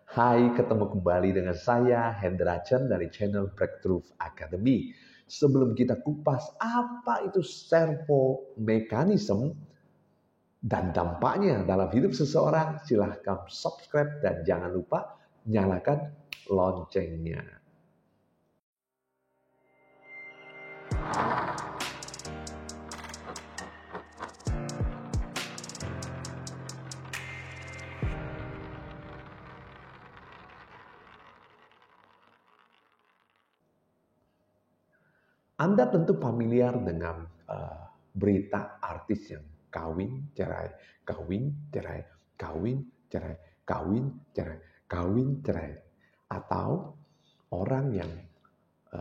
Hai, ketemu kembali dengan saya Hendra Chen dari channel Breakthrough Academy. Sebelum kita kupas apa itu servo mechanism dan dampaknya dalam hidup seseorang, silahkan subscribe dan jangan lupa nyalakan loncengnya. Anda tentu familiar dengan berita artis yang kawin, cerai, kawin, cerai, kawin, cerai, kawin, cerai, kawin, cerai. Atau orang yang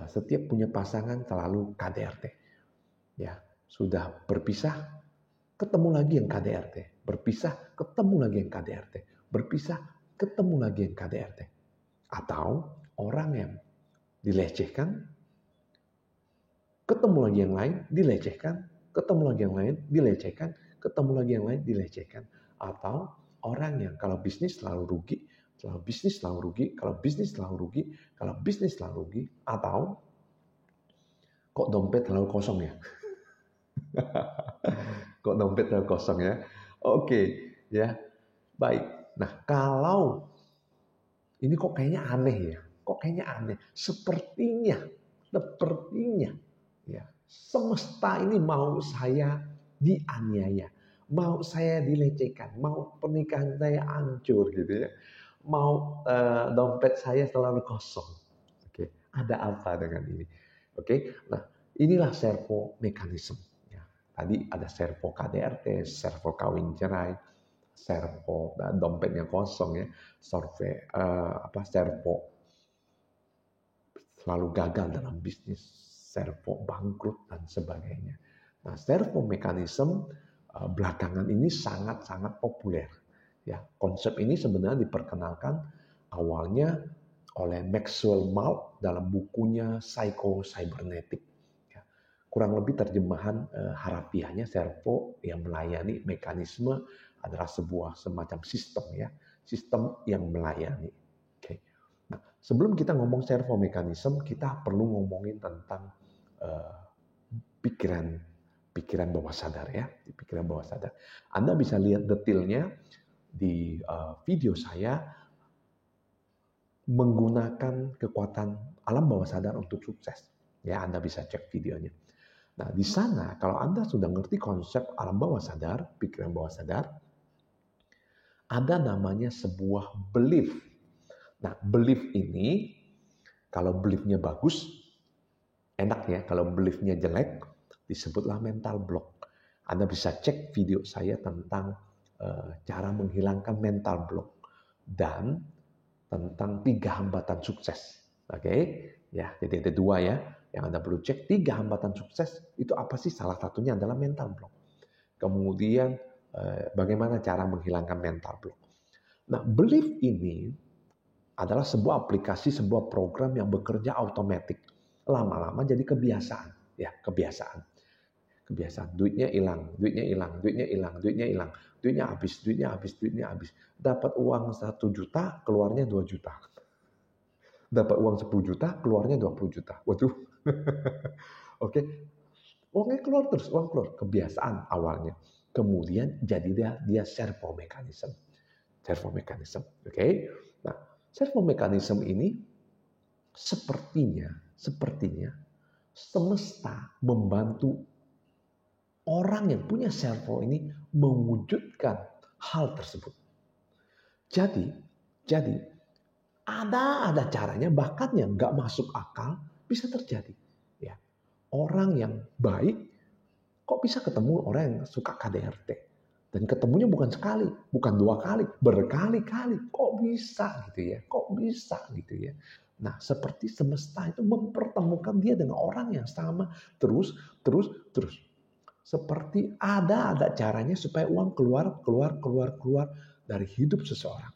setiap punya pasangan selalu KDRT. Ya, sudah berpisah, ketemu lagi yang KDRT. Berpisah, ketemu lagi yang KDRT. Berpisah, ketemu lagi yang KDRT. Atau orang yang dilecehkan, ketemu lagi yang lain, dilecehkan, ketemu lagi yang lain, dilecehkan, ketemu lagi yang lain, dilecehkan. Atau orang yang kalau bisnis selalu rugi, kalau bisnis selalu rugi, kalau bisnis selalu rugi, kalau bisnis selalu rugi. Atau kok dompet selalu kosong ya? Kok dompet selalu kosong ya? Oke, ya. Baik. Nah, kalau ini kok kayaknya aneh ya? Kok kayaknya aneh? Sepertinya ya, semesta ini mau saya dianiaya, mau saya dilecehkan, mau pernikahan saya hancur gitu ya, mau dompet saya selalu kosong. Oke, ada apa dengan ini? Oke, nah inilah servo mekanisme. Ya, tadi ada servo KDRT, servo kawin cerai, servo dompetnya kosong ya, servo selalu gagal dalam bisnis, servo bangkrut dan sebagainya. Nah, servo mekanisme belakangan ini sangat-sangat populer. Ya, konsep ini sebenarnya diperkenalkan awalnya oleh Maxwell Maltz dalam bukunya Psycho Cybernetic. Ya, kurang lebih terjemahan harafiahnya servo yang melayani mekanisme adalah sebuah semacam sistem ya, sistem yang melayani. Nah, sebelum kita ngomong servo mekanisme, kita perlu ngomongin tentang pikiran bawah sadar ya, di pikiran bawah sadar. Anda bisa lihat detailnya di video saya menggunakan kekuatan alam bawah sadar untuk sukses. Ya, Anda bisa cek videonya. Nah, di sana kalau Anda sudah ngerti konsep alam bawah sadar, pikiran bawah sadar, ada namanya sebuah belief. Nah, belief ini kalau beliefnya bagus, enak ya. Kalau beliefnya jelek, disebutlah mental block. Anda bisa cek video saya tentang cara menghilangkan mental block dan tentang 3 hambatan sukses. Oke, ya. Jadi ada 2 ya yang Anda perlu cek. 3 hambatan sukses itu apa sih? Salah satunya adalah mental block. Kemudian bagaimana cara menghilangkan mental block. Nah, belief ini adalah sebuah aplikasi, sebuah program yang bekerja otomatis. Lama-lama jadi kebiasaan, ya, kebiasaan. Duitnya hilang, duitnya habis. Dapat uang 1 juta, keluarnya 2 juta. Dapat uang 10 juta, keluarnya 20 juta. Waduh. Oke. Uangnya keluar terus, uang keluar. Kebiasaan awalnya. Kemudian jadi dia servo mekanisme. Oke. Nah, servo mekanisme ini sepertinya semesta membantu orang yang punya servo ini mewujudkan hal tersebut. Jadi ada caranya, bahkan yang nggak masuk akal bisa terjadi. Ya, orang yang baik kok bisa ketemu orang yang suka KDRT dan ketemunya bukan sekali, bukan 2 kali, berkali-kali. Kok bisa gitu ya? Nah, seperti semesta itu mempertemukan dia dengan orang yang sama terus. Seperti ada caranya supaya uang keluar dari hidup seseorang.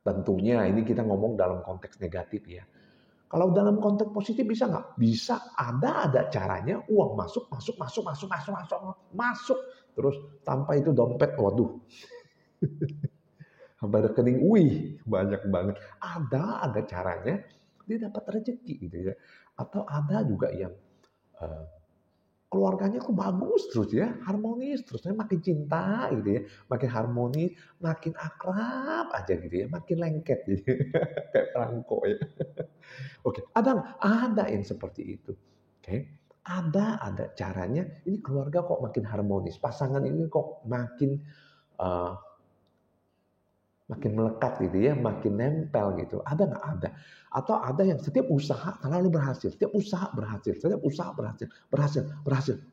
Tentunya ini kita ngomong dalam konteks negatif ya. Kalau dalam konteks positif bisa nggak? Bisa, ada caranya uang masuk. Terus tanpa itu dompet, waduh. hamba rekening, wih banyak banget. Ada caranya dia dapat rezeki gitu ya. Atau ada juga yang eh, keluarganya kok bagus terus ya, harmonis terus, ya makin cinta gitu ya, makin harmonis, makin akrab aja gitu ya, makin lengket gitu, kayak perangko ya. Oke, ada yang seperti itu. Oke, ada caranya. Ini keluarga kok makin harmonis, pasangan ini kok uh, makin melekat gitu ya, makin nempel gitu. Ada nggak? Ada. Atau ada yang setiap usaha selalu berhasil, setiap usaha berhasil, setiap usaha berhasil,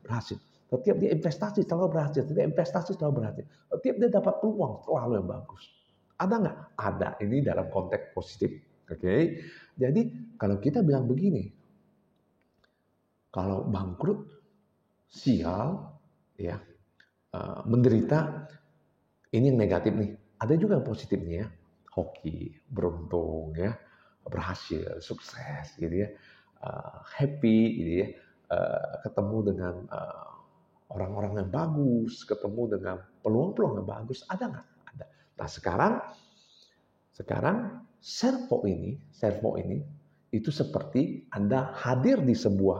berhasil. Setiap dia investasi selalu berhasil, setiap investasi selalu berhasil. Setiap dia dapat peluang selalu yang bagus. Ada nggak? Ada. Ini dalam konteks positif. Oke. Jadi kalau kita bilang begini, kalau bangkrut, sial, ya, menderita, ini yang negatif nih. Ada juga yang positifnya ya, hoki, beruntung ya, berhasil, sukses gitu ya, happy gitu ya, ketemu dengan orang-orang yang bagus, ketemu dengan peluang-peluang yang bagus, ada nggak? Ada. Nah sekarang servo ini itu seperti Anda hadir di sebuah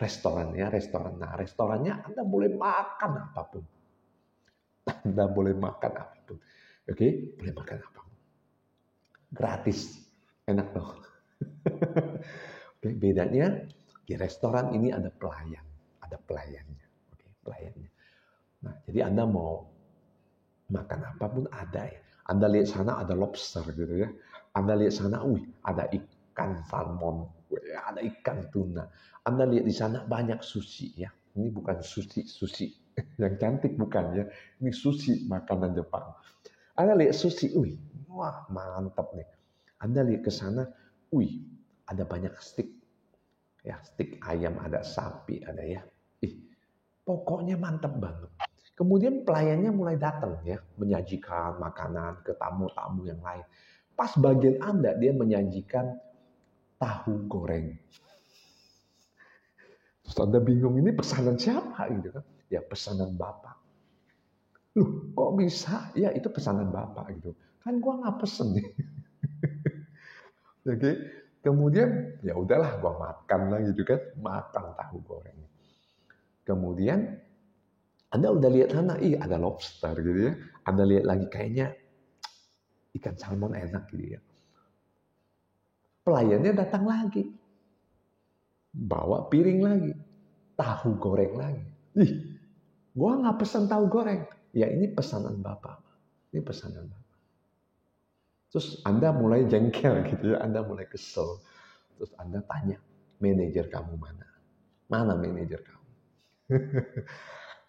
restoran ya, restoran. Nah restorannya Anda boleh makan apapun. Anda boleh makan apapun. Oke, boleh makan apapun. Gratis. Enak dong. Oke, bedanya di restoran ini ada pelayan. Ada pelayannya. Oke, pelayannya. Nah, jadi Anda mau makan apapun ada ya. Anda lihat sana ada lobster gitu ya. Anda lihat sana, ada ikan salmon. Ada ikan tuna. Anda lihat di sana banyak sushi ya. Ini bukan sushi yang cantik bukan ya. Ini sushi makanan Jepang. Anda lihat sushi, wah mantap nih. Anda lihat ke sana, ada banyak steak. Ya, steak ayam, ada sapi, ada ya. Pokoknya mantap banget. Kemudian pelayannya mulai datang ya, menyajikan makanan ke tamu-tamu yang lain. Pas bagian Anda, dia menyajikan tahu goreng. Terus Anda bingung, ini pesanan siapa gitu kan? Ya pesanan Bapak. Loh, kok bisa? Ya itu pesanan Bapak gitu. Kan gua nggak pesen nih. Oke. Kemudian ya udahlah gua makan lah gitu kan, makan tahu goreng. Kemudian Anda udah lihat sana, ada lobster gitu ya. Anda lihat lagi kayaknya ikan salmon enak gitu ya. Pelayannya datang lagi. Bawa piring lagi. Tahu goreng lagi. Gua nggak pesan tahu goreng. Ya ini pesanan Bapak. Ini pesanan Bapak. Terus Anda mulai jengkel gitu ya. Anda mulai kesel. Terus Anda tanya, manajer kamu mana? Mana manajer kamu?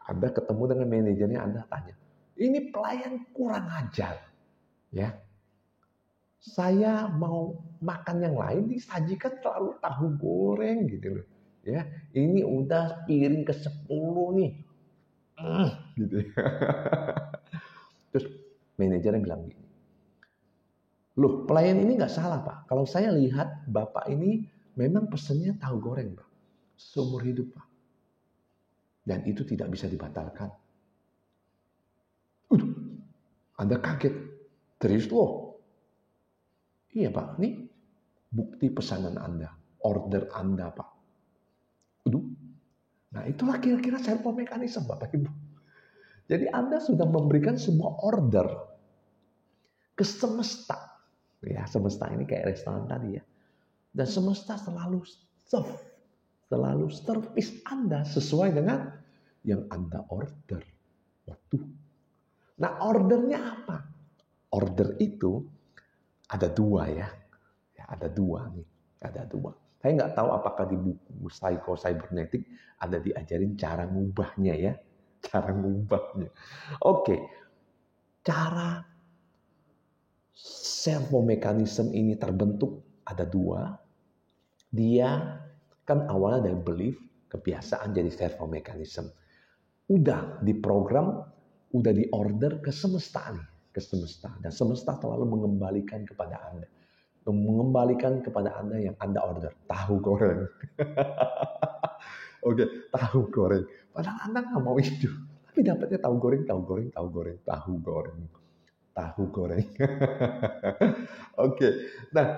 Anda ketemu dengan manajernya, Anda tanya, ini pelayan kurang ajar. Ya, saya mau makan yang lain disajikan selalu tahu goreng gitu loh. Ya, ini udah piring ke-10 nih. Gitu ya. Terus manajernya bilang gini, loh pelayan ini nggak salah Pak. Kalau saya lihat Bapak ini memang pesennya tahu goreng Pak. Seumur hidup Pak. Dan itu tidak bisa dibatalkan. Anda kaget. Serius loh. Iya Pak, ini bukti pesanan Anda. Order Anda Pak. Nah itulah kira-kira servo mekanisme Bapak Ibu. Jadi Anda sudah memberikan semua order ke semesta. Ya, semesta ini kayak restoran tadi ya. Dan semesta selalu serve, selalu service Anda sesuai dengan yang Anda order. Waduh. Nah ordernya apa? Order itu ada 2 ya. Ada 2 nih. Ada 2. Saya nggak tahu apakah di buku Psycho Cybernetic ada diajarin cara ngubahnya ya. Cara ngubahnya. Oke. Cara servo mekanisme ini terbentuk ada 2. Dia kan awalnya dari belief, kebiasaan jadi servo mekanisme. Udah diprogram, udah diorder ke semesta nih, ke semesta. Dan semesta selalu mengembalikan kepada Anda. Mengembalikan kepada Anda yang Anda order. Tahu goreng. Oke, tahu goreng. Padahal Anda nggak mau itu. Tapi dapatnya tahu goreng, tahu goreng, tahu goreng, tahu goreng. tahu goreng. Oke, nah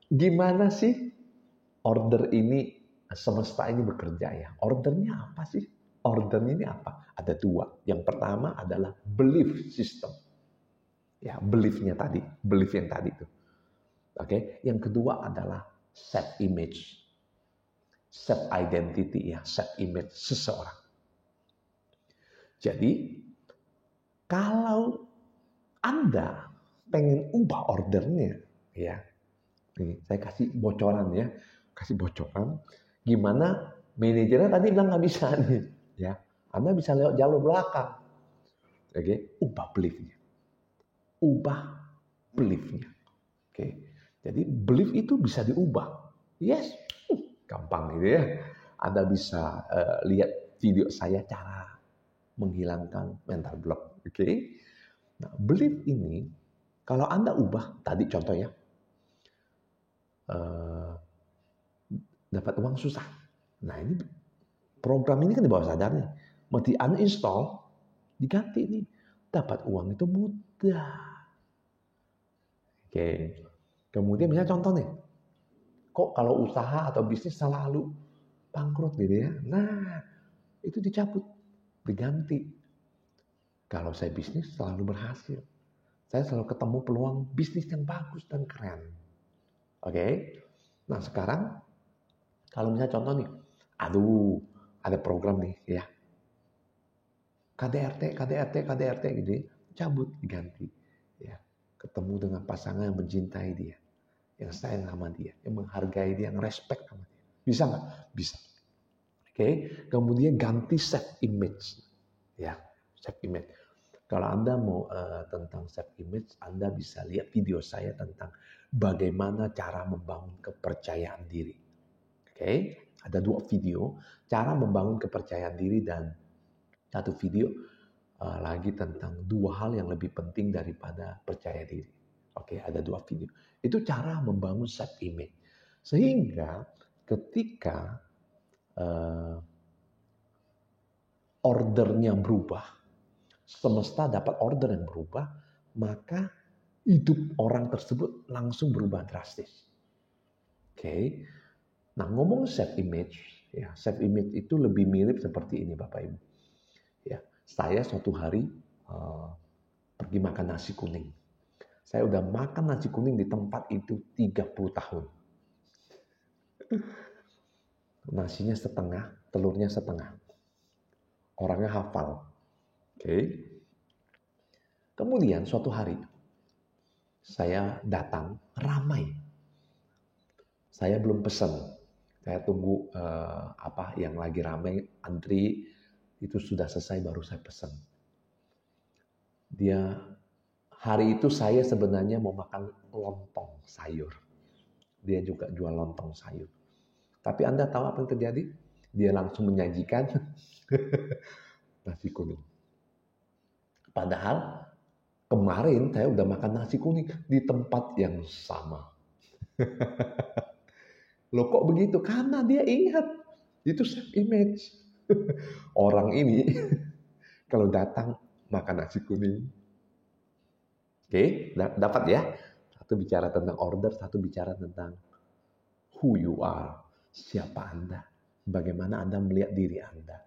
gimana sih order ini, semesta ini bekerja ya? Ordernya apa sih? Ordernya ini apa? Ada dua. Yang pertama adalah belief system. Ya, belief-nya tadi, belief yang tadi itu. Oke, yang kedua adalah self image. Self identity ya, self image seseorang. Jadi, kalau Anda pengen ubah ordernya, ya, nih, saya kasih bocoran ya, gimana manajernya tadi bilang nggak bisa nih, ya, Anda bisa lewat jalur belakang, oke, ubah beliefnya, oke, jadi belief itu bisa diubah, yes, gampang gitu ya, Anda bisa lihat video saya cara menghilangkan mental block, oke. Nah, belief ini kalau Anda ubah, tadi contohnya, dapat uang susah. Nah, ini program ini kan di bawah sadar nih. Mau di uninstall, diganti nih. Dapat uang itu mudah. Oke. Kemudian misalnya contoh nih. Kok kalau usaha atau bisnis selalu bangkrut gitu ya. Nah, itu dicabut. Diganti. Kalau saya bisnis selalu berhasil. Saya selalu ketemu peluang bisnis yang bagus dan keren. Oke. Nah, sekarang kalau misalnya contoh nih, aduh, ada program nih ya. KDRT gitu ya, cabut, diganti. Ya. Ketemu dengan pasangan yang mencintai dia, yang sayang sama dia, yang menghargai dia, yang respect sama dia. Bisa nggak? Bisa. Oke. Kemudian ganti self image. Ya, self image. Kalau Anda mau tentang self image, Anda bisa lihat video saya tentang bagaimana cara membangun kepercayaan diri. Oke, ada 2 video, cara membangun kepercayaan diri dan 1 video lagi tentang 2 hal yang lebih penting daripada percaya diri. Oke, ada 2 video. Itu cara membangun self image. Sehingga ketika ordernya berubah, semesta dapat order yang berubah, maka hidup orang tersebut langsung berubah drastis. Oke. Nah, ngomong self image, ya, self image itu lebih mirip seperti ini Bapak Ibu. Ya, saya suatu hari pergi makan nasi kuning. Saya udah makan nasi kuning di tempat itu 30 tahun. Nasinya setengah, telurnya setengah. Orangnya hafal. Oke. Kemudian suatu hari saya datang ramai. Saya belum pesan. Saya tunggu yang lagi ramai antri itu sudah selesai baru saya pesan. Hari itu saya sebenarnya mau makan lontong sayur. Dia juga jual lontong sayur. Tapi Anda tahu apa yang terjadi? Dia langsung menyajikan nasi kuning. Padahal kemarin saya udah makan nasi kuning di tempat yang sama. Loh kok begitu? Karena dia ingat. Itu self image. Orang ini kalau datang makan nasi kuning. Oke, dapat ya? Satu bicara tentang order, satu bicara tentang who you are. Siapa Anda? Bagaimana Anda melihat diri Anda.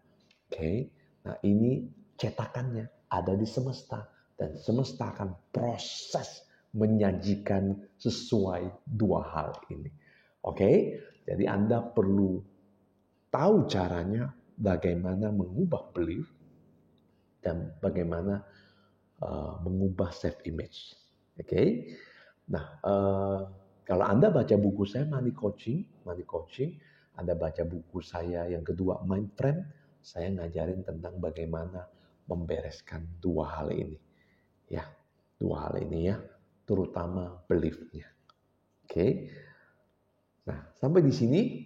Oke, nah ini cetakannya ada di semesta. Dan semesta akan proses menyajikan sesuai 2 hal ini. Oke, jadi Anda perlu tahu caranya bagaimana mengubah belief dan bagaimana mengubah self image. Oke, nah kalau Anda baca buku saya Money Coaching, Anda baca buku saya yang kedua Mind Frame, saya ngajarin tentang bagaimana membereskan 2 hal ini. Ya, 2 hal ini ya, terutama belief-nya. Oke. Nah, sampai di sini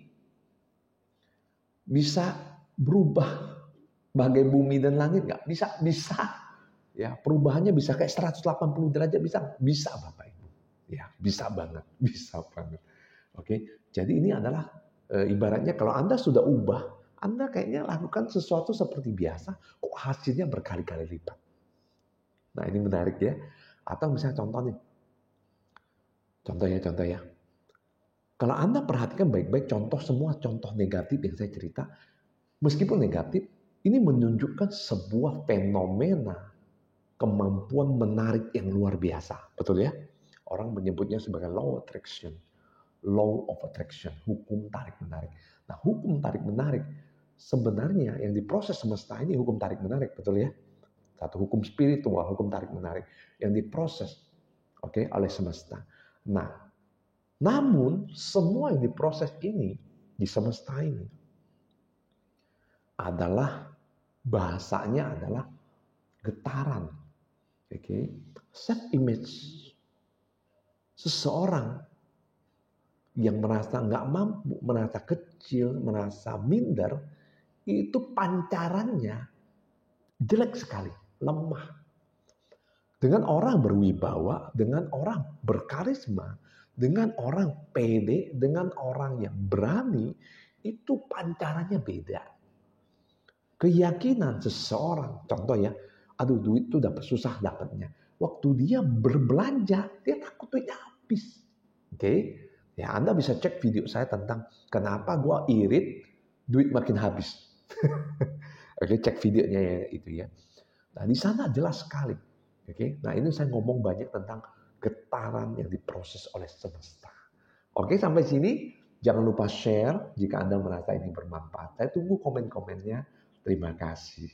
bisa berubah bagai bumi dan langit nggak? Bisa. Ya, perubahannya bisa kayak 180 derajat bisa Bapak Ibu. Ya, bisa banget. Oke. Jadi ini adalah ibaratnya kalau Anda sudah ubah, Anda kayaknya lakukan sesuatu seperti biasa, kok hasilnya berkali-kali lipat. Nah, ini menarik ya. Atau misalnya contoh ya. Kalau Anda perhatikan baik-baik semua contoh negatif yang saya cerita, meskipun negatif, ini menunjukkan sebuah fenomena kemampuan menarik yang luar biasa. Betul ya? Orang menyebutnya sebagai law attraction. Law of attraction, hukum tarik-menarik. Nah, hukum tarik-menarik sebenarnya yang diproses semesta ini hukum tarik-menarik, betul ya? Satu hukum spiritual, hukum tarik-menarik yang diproses oleh semesta. Nah, namun semua yang diproses ini di semesta ini adalah bahasanya adalah getaran. Self image. Seseorang yang merasa nggak mampu, merasa kecil, merasa minder, itu pancarannya jelek sekali, lemah. Dengan orang berwibawa, dengan orang berkarisma, dengan orang pede, dengan orang yang berani, itu pancarannya beda. Keyakinan seseorang, contoh ya, aduh duit itu dapat susah dapatnya. Waktu dia berbelanja, dia takut duitnya habis. Ya Anda bisa cek video saya tentang kenapa gue irit duit makin habis. Cek videonya ya itu ya. Nah di sana jelas sekali. Nah ini saya ngomong banyak tentang getaran yang diproses oleh semesta. Sampai sini jangan lupa share jika Anda merasa ini bermanfaat. Saya tunggu komen-komennya. Terima kasih.